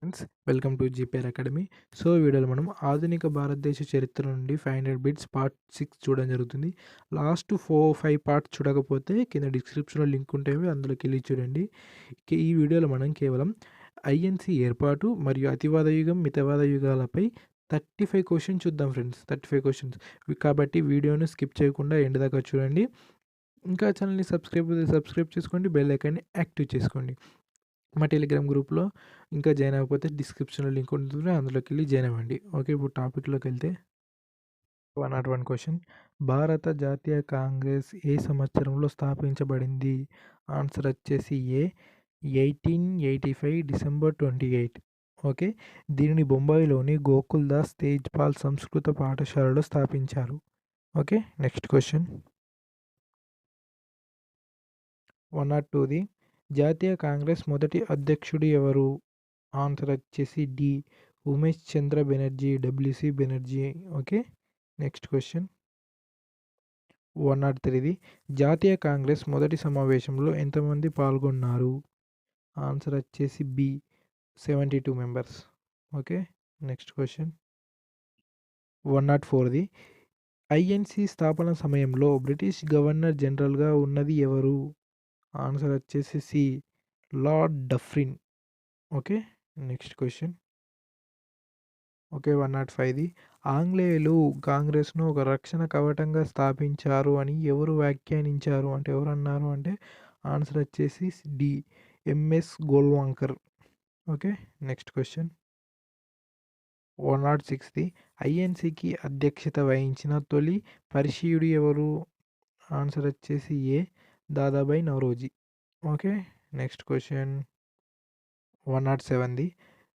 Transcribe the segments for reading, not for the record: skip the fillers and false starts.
Friends, welcome to GPR academy. So ఈ వీడియోలో మనం ఆధునిక భారతదేశ చరిత్ర నుండి 500 బిట్స్ పార్ట్ 6 చూడడం జరుగుతుంది. లాస్ట్ 4-5 పార్ట్స్ చూడకపోతే కింద డిస్క్రిప్షన్లో లింక్ ఉంటాయి, అందులోకి వెళ్ళి చూడండి. ఈ వీడియోలో మనం కేవలం ఐఎన్సి ఏర్పాటు మరియు అతివాద యుగం మితవాద యుగాలపై 35 క్వశ్చన్స్ చూద్దాం ఫ్రెండ్స్. 35 క్వశ్చన్స్ కాబట్టి వీడియోను స్కిప్ చేయకుండా ఎండ్ దాకా చూడండి. ఇంకా ఛానల్ని సబ్స్క్రైబ్ చేసుకోండి, బెల్ ఐకాన్ని యాక్టివ్ చేసుకోండి. మా టెలిగ్రామ్ గ్రూప్లో ఇంకా జాయిన్ అవ్వకపోతే డిస్క్రిప్షన్లో లింక్ ఉంటుంది, అందులోకి వెళ్ళి జాయిన్ అవ్వండి. ఓకే, ఇప్పుడు టాపిక్లోకి వెళ్తే 101 క్వశ్చన్. భారత జాతీయ కాంగ్రెస్ ఏ సంవత్సరంలో స్థాపించబడింది? ఆన్సర్ వచ్చేసి ఏ 1885 డిసెంబర్ 28. ఓకే, దీనిని బొంబాయిలోని గోకుల్దాస్ తేజ్పాల్ సంస్కృత పాఠశాలలో స్థాపించారు. ఓకే, నెక్స్ట్ క్వశ్చన్ 102ది. జాతీయ కాంగ్రెస్ మొదటి అధ్యక్షుడు ఎవరు? ఆన్సర్ వచ్చేసి D Umesh Chandra Banerjee, WC Banerjee. Okay, next question 103ది. జాతీయ కాంగ్రెస్ మొదటి సమావేశంలో ఎంతమంది పాల్గొన్నారు? ఆన్సర్ వచ్చేసి B 72 members. Okay, next question 104ది. ఐఎన్సి స్థాపన సమయంలో బ్రిటిష్ గవర్నర్ జనరల్గా ఉన్నది ఎవరు? ఆన్సర్ వచ్చేసి C Lord Dufferin. Okay, next question 105ది. ఆంగ్లేయులు కాంగ్రెస్ను ఒక రక్షణ కవటంగా స్థాపించారు అని ఎవరు వ్యాఖ్యానించారు అంటే ఎవరు అన్నారు అంటే ఆన్సర్ వచ్చేసి D MS Golwalkar. Okay, next question 106ది. ఐఎన్సికి అధ్యక్షత వహించిన తొలి పరిశీయుడు ఎవరు? ఆన్సర్ వచ్చేసి A Dadabhai Naoroji. Okay, next question 107ది.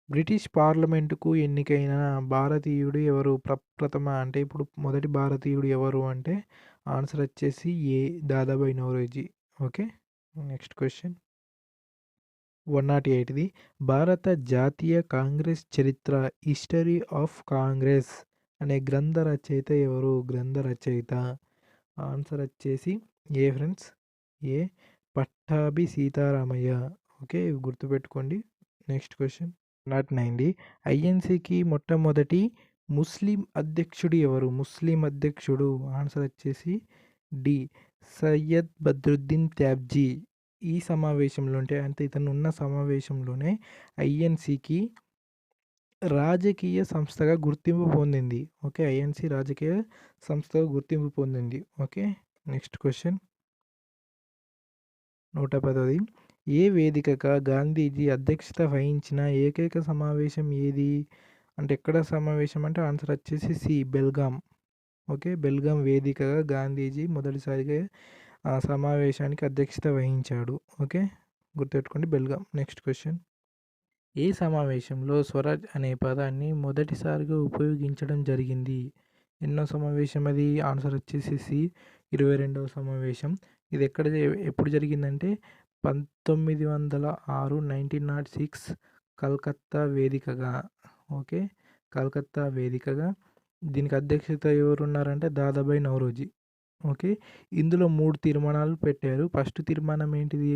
బ్రిటిష్ పార్లమెంటుకు ఎన్నికైన భారతీయుడు ఎవరు? ప్రప్రథమ అంటే ఇప్పుడు మొదటి భారతీయుడు ఎవరు అంటే ఆన్సర్ వచ్చేసి A Dadabhai Naoroji. Okay, next question 108ది. భారత జాతీయ కాంగ్రెస్ చరిత్ర హిస్టరీ ఆఫ్ కాంగ్రెస్ అనే గ్రంథ రచయిత ఎవరు? గ్రంథ రచయిత ఆన్సర్ వచ్చేసి ఏ ఫ్రెండ్స్ ఏ పట్టాభి సీతారామయ్య. ఓకే, ఇవి గుర్తుపెట్టుకోండి. Next question 109ది. ఐఎన్సికి మొట్టమొదటి ముస్లిం అధ్యక్షుడు ఎవరు? ముస్లిం అధ్యక్షుడు ఆన్సర్ వచ్చేసి డి సయ్యద్ బద్రుద్దీన్ త్యాబ్జీ. ఈ సమావేశంలో అంటే ఇతను ఉన్న సమావేశంలోనే ఐఎన్సికి రాజకీయ సంస్థగా గుర్తింపు పొందింది. ఓకే, ఐఎన్సి రాజకీయ సంస్థగా గుర్తింపు పొందింది. ఓకే, నెక్స్ట్ క్వశ్చన్ 110ది. ఏ వేదికగా గాంధీజీ అధ్యక్షత వహించిన ఏకైక సమావేశం ఏది? అంటే ఎక్కడ సమావేశం అంటే ఆన్సర్ వచ్చేసి సి బెల్గాం. ఓకే, బెల్గాం వేదికగా గాంధీజీ మొదటిసారిగా ఆ సమావేశానికి అధ్యక్షత వహించాడు. ఓకే, గుర్తుపెట్టుకోండి బెల్గాం. Next question. ఏ సమావేశంలో స్వరాజ్ అనే పదాన్ని మొదటిసారిగా ఉపయోగించడం జరిగింది? ఎన్నో సమావేశం అది? ఆన్సర్ వచ్చేసి సి 22వ సమావేశం. ఇది ఎప్పుడు జరిగిందంటే 1906 1906 కలకత్తా వేదికగా. ఓకే, కలకత్తా వేదికగా. దీనికి అధ్యక్షత ఎవరున్నారంటే దాదాబాయి నౌరోజీ. ఓకే, ఇందులో 3 తీర్మానాలు పెట్టారు. ఫస్ట్ తీర్మానం ఏంటిది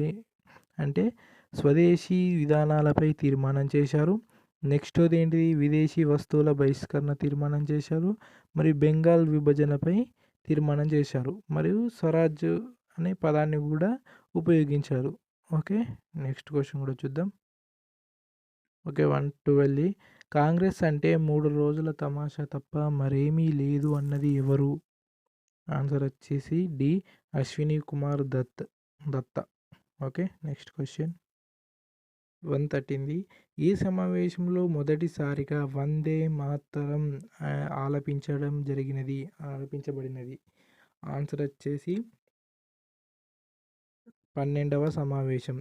అంటే స్వదేశీ విధానాలపై తీర్మానం చేశారు. నెక్స్ట్ ఏంటిది విదేశీ వస్తువుల బహిష్కరణ తీర్మానం చేశారు. మరియు బెంగాల్ విభజనపై తీర్మానం చేశారు. మరియు స్వరాజ్ అనే పదాన్ని కూడా ఉపయోగించారు. ఓకే, నెక్స్ట్ క్వశ్చన్ కూడా చూద్దాం. ఓకే, 112. కాంగ్రెస్ అంటే 3 రోజుల తమాషా తప్ప మరేమీ లేదు అన్నది ఎవరు? ఆన్సర్ వచ్చేసి D Ashwini Kumar Dutta. Okay, next question 113. ఏ సమావేశంలో మొదటిసారిగా వందే మాతరం ఆలపించబడినది? ఆన్సర్ వచ్చేసి 12వ సమావేశం.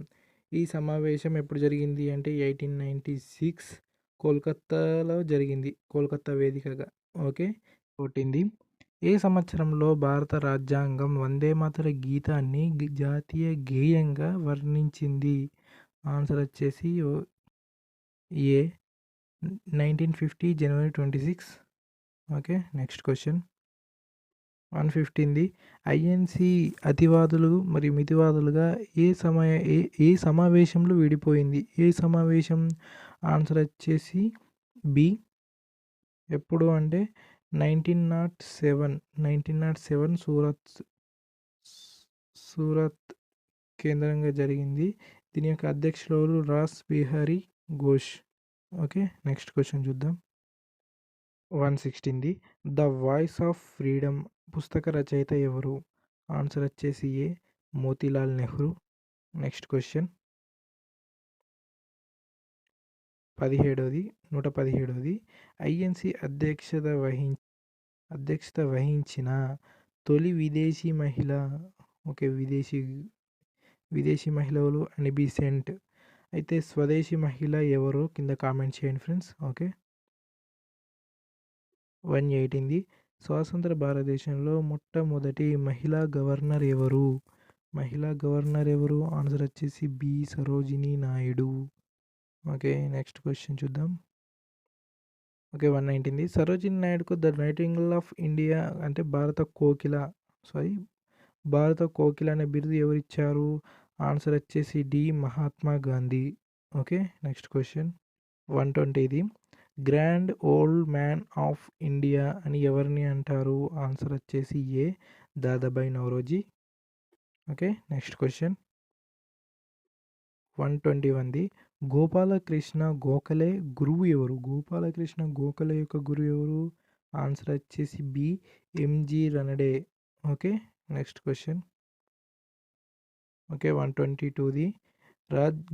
ఈ సమావేశం ఎప్పుడు జరిగింది అంటే 1896 కోల్కత్తాలో జరిగింది, కోల్కత్తా వేదికగా. ఓకే, 14. ఏ సంవత్సరంలో భారత రాజ్యాంగం వందే మాతర గీతాన్ని జాతీయ గేయంగా వర్ణించింది? ఆన్సర్ వచ్చేసి ఏ 1950 జనవరి 26. Okay, next question 115. ఐఎన్సి అతివాదులు మరియు మితివాదులుగా ఏ సమావేశంలో విడిపోయింది? ఏ సమావేశం ఆన్సర్ వచ్చేసి బి. ఎప్పుడు అంటే 1907 సూరత్ కేంద్రంగా జరిగింది. దీని యొక్క అధ్యక్షులు Ras Behari Ghosh. Okay, next question చూద్దాం. 116ది ద వాయిస్ ఆఫ్ ఫ్రీడమ్ పుస్తక రచయిత ఎవరు? ఆన్సర్ వచ్చేసి A. Motilal Nehru. Next question 117ది ఐఎన్సి అధ్యక్షత వహించిన తొలి విదేశీ మహిళ. ఓకే, విదేశీ మహిళలు అనిబిసెంట్. అయితే స్వదేశీ మహిళ ఎవరో కింద కామెంట్ చేయండి ఫ్రెండ్స్. ఓకే, 118ది స్వాతంత్ర భారతదేశంలో మొట్టమొదటి మహిళా గవర్నర్ ఎవరు? ఆన్సర్ వచ్చేసి B. Sarojini Naidu. Okay, next question చూద్దాం. ఓకే, 119ది సరోజినీ నాయుడుకు ద నైటింగేల్ ఆఫ్ ఇండియా అంటే భారత కోకిల అనే బిరుదు ఎవరిచ్చారు? ఆన్సర్ వచ్చేసి D. Mahatma Gandhi. Okay, next question 120ది grand old man of India అని ఎవరిని అంటారు? ఆన్సర్ వచ్చేసి A. Dadabhai Naoroji. Okay, next question 121ది గోపాలకృష్ణ గోఖలే గురువు ఎవరు? గోపాలకృష్ణ గోఖలే యొక్క గురువు ఎవరు? ఆన్సర్ వచ్చేసి B. MG Ranade. Okay, next question. Okay, 122ది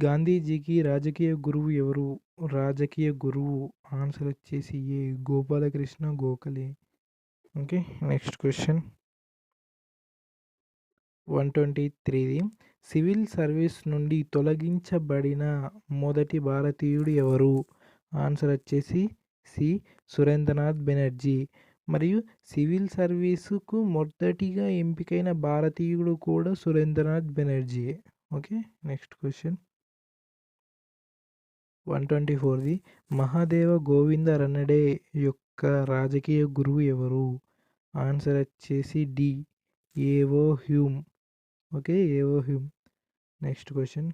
గాంధీజీకి రాజకీయ గురువు ఎవరు? ఆన్సర్ వచ్చేసి A. Gopalakrishna Gokhale. Okay, next question 123ది సివిల్ సర్వీస్ నుండి తొలగించబడిన మొదటి భారతీయుడు ఎవరు? ఆన్సర్ వచ్చేసి సి. సురేంద్రనాథ్ బెనర్జీ. మరియు సివిల్ సర్వీసుకు మొదటిగా ఎంపికైన భారతీయుడు కూడా Surendranath Banerjee. Okay, next question 124ది మహాదేవ గోవింద రనడే యొక్క రాజకీయ గురువు ఎవరు? ఆన్సర్ వచ్చేసి D. AO Hume. Okay, AO Hume. Next question.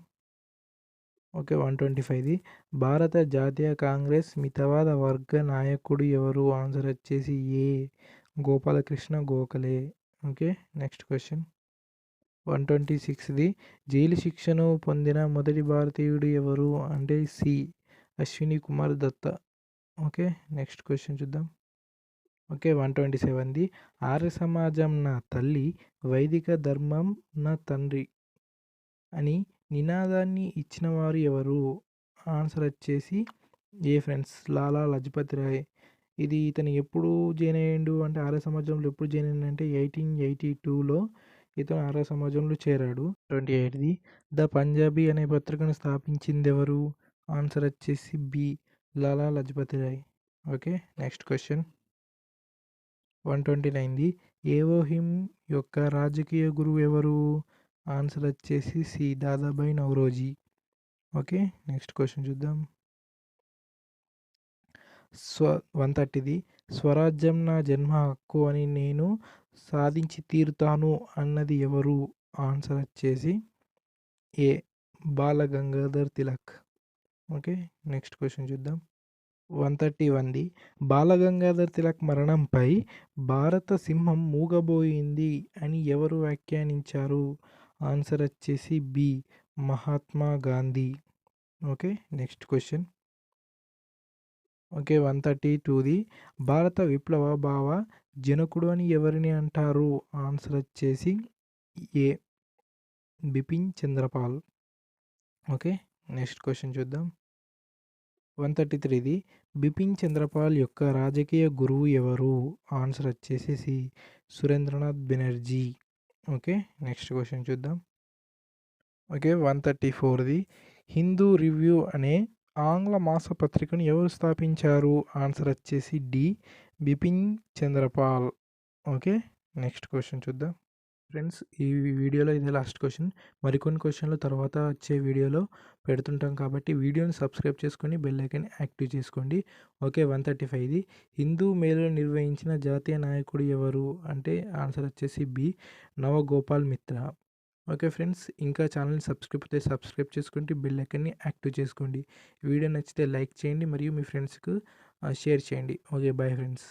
Okay, 125ది భారత జాతీయ కాంగ్రెస్ మితవాద వర్గ నాయకుడు ఎవరు? ఆన్సర్ వచ్చేసి A. Gopalakrishna Gokhale. Okay, next question 126ది జైలు శిక్షను పొందిన మొదటి భారతీయుడు ఎవరు? అంటే C. Ashwini Kumar Dutta. Okay, next question చూద్దాం. ఓకే, 127ది ఆర్య సమాజం నా తల్లి, వైదిక ధర్మం నా తండ్రి అని నినాదాన్ని ఇచ్చిన వారు ఎవరు? ఆన్సర్ వచ్చేసి ఏ ఫ్రెండ్స్. లాలా లజపతి రాయ్. ఇతను ఎప్పుడు జాయిన్ అయ్యిండు అంటే ఆర్య సమాజంలో ఎప్పుడు జాయిన్ అయ్యిందంటే 1882లో ఇతను ఆర్య సమాజంలో చేరాడు. 28ది ద పంజాబీ అనే పత్రికను స్థాపించింది ఎవరు? ఆన్సర్ వచ్చేసి B. Lala Lajpat Rai. Okay, next question 129ది ఏవో హ్యూమ్ యొక్క రాజకీయ గురువు ఎవరు? ఆన్సర్ వచ్చేసి C. Dadabhai Naoroji. Okay, next question చూద్దాం. 130ది స్వరాజ్యం నా జన్మ హక్కు అని నేను సాధించి తీరుతాను అన్నది ఎవరు? ఆన్సర్ వచ్చేసి A. Bal Gangadhar Tilak. Okay, next question చూద్దాం. 131ది బాలగంగాధర్ తిలక్ మరణంపై భారత సింహం మూగబోయింది అని ఎవరు వ్యాఖ్యానించారు? ఆన్సర్ వచ్చేసి B. Mahatma Gandhi. Okay, next question. Okay, 132ది భారత విప్లవ భావ జనకుడు అని ఎవరిని అంటారు? ఆన్సర్ వచ్చేసి A. Bipin Chanderpaul. Okay, next question చూద్దాం. 133ది బిపిన్ చంద్రపాల్ యొక్క రాజకీయ గురువు ఎవరు? ఆన్సర్ వచ్చేసి C. Surendranath Banerjee. Okay, next question చూద్దాం. ఓకే, 134ది హిందూ రివ్యూ అనే ఆంగ్ల మాసపత్రికను ఎవరు స్థాపించారు? ఆన్సర్ వచ్చేసి D. Bipin Chanderpaul. Okay, next question చూద్దాం. ఫ్రెండ్స్, ఈ వీడియోలో ఇదే లాస్ట్ క్వశ్చన్. మరికొన్ని క్వశ్చన్లు తర్వాత వచ్చే వీడియోలో పెడుతుంటాం కాబట్టి వీడియోని సబ్స్క్రైబ్ చేసుకొని బెల్ ఐకాన్ యాక్టివ్ చేసుకోండి. ఓకే, 135ది హిందూ మేళను నిర్వహించిన జాతీయ నాయకుడు ఎవరు? అంటే ఆన్సర్ వచ్చేసి బి. నవగోపాల్ మిత్ర. ఓకే ఫ్రెండ్స్, ఇంకా ఛానల్ని సబ్స్క్రైబ్ చేసుకోండి, బెల్ ఐకాన్ని యాక్టివ్ చేసుకోండి. వీడియో నచ్చితే లైక్ చేయండి మరియు మీ ఫ్రెండ్స్కు షేర్ చేయండి. Okay, bye friends.